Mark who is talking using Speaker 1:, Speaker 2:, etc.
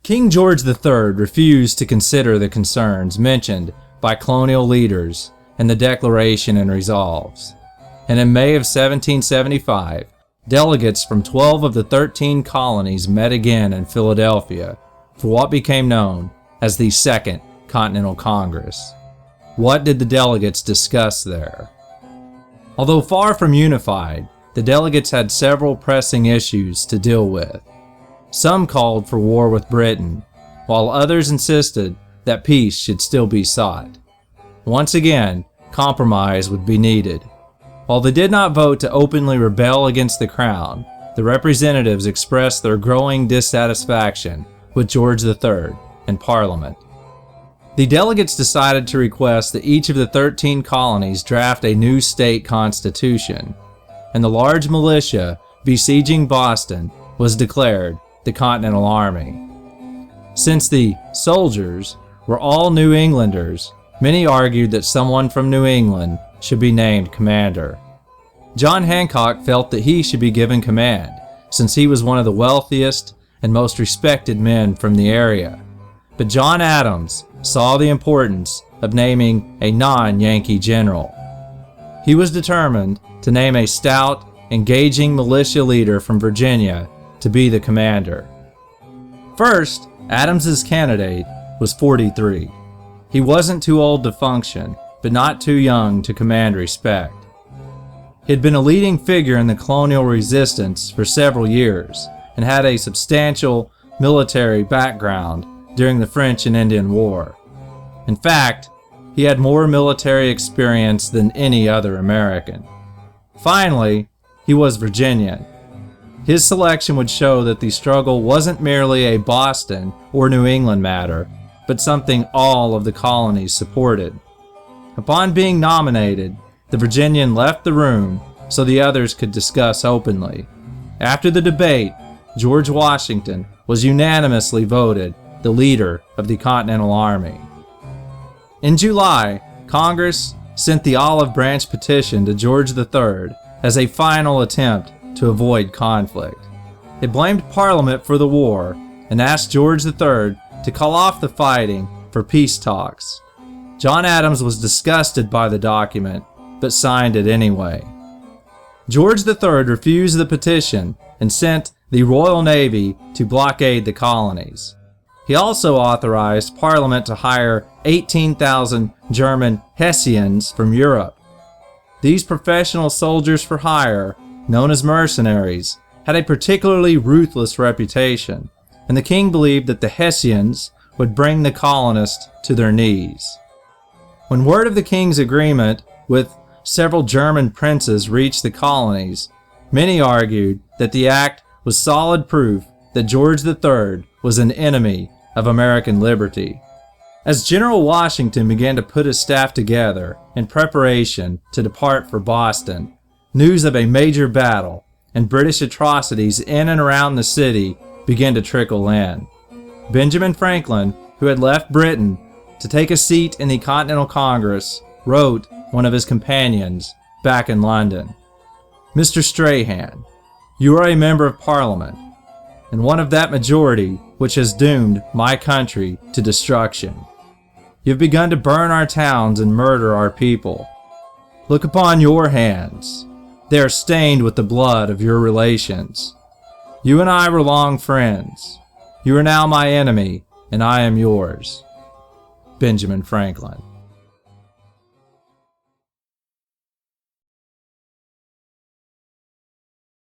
Speaker 1: King George III refused to consider the concerns mentioned by colonial leaders in the Declaration and Resolves, and in May of 1775, delegates from 12 of the 13 colonies met again in Philadelphia for what became known as the Second Continental Congress. What did the delegates discuss there? Although far from unified, the delegates had several pressing issues to deal with. Some called for war with Britain, while others insisted that peace should still be sought. Once again, compromise would be needed. While they did not vote to openly rebel against the crown, the representatives expressed their growing dissatisfaction with George III and Parliament. The delegates decided to request that each of the 13 colonies draft a new state constitution, and the large militia besieging Boston was declared the Continental Army. Since the soldiers were all New Englanders, many argued that someone from New England should be named commander. John Hancock felt that he should be given command, since he was one of the wealthiest and most respected men from the area. But John Adams saw the importance of naming a non-Yankee general. He was determined to name a stout, engaging militia leader from Virginia to be the commander. First, Adams's candidate was 43. He wasn't too old to function, but not too young to command respect. He had been a leading figure in the colonial resistance for several years and had a substantial military background during the French and Indian War. In fact, he had more military experience than any other American. Finally, he was Virginian. His selection would show that the struggle wasn't merely a Boston or New England matter, but something all of the colonies supported. Upon being nominated, the Virginian left the room so the others could discuss openly. After the debate, George Washington was unanimously voted the leader of the Continental Army. In July, Congress sent the Olive Branch Petition to George III as a final attempt to avoid conflict. It blamed Parliament for the war and asked George III to call off the fighting for peace talks. John Adams was disgusted by the document, but signed it anyway. George III refused the petition and sent the Royal Navy to blockade the colonies. He also authorized Parliament to hire 18,000 German Hessians from Europe. These professional soldiers for hire, known as mercenaries, had a particularly ruthless reputation, and the king believed that the Hessians would bring the colonists to their knees. When word of the king's agreement with several German princes reached the colonies, many argued that the act was solid proof that George III was an enemy of American liberty. As General Washington began to put his staff together in preparation to depart for Boston, news of a major battle and British atrocities in and around the city began to trickle in. Benjamin Franklin, who had left Britain to take a seat in the Continental Congress, wrote one of his companions back in London, "Mr. Strahan, you are a member of Parliament, and one of that majority which has doomed my country to destruction. You have begun to burn our towns and murder our people. Look upon your hands. They are stained with the blood of your relations. You and I were long friends. You are now my enemy, and I am yours." Benjamin Franklin.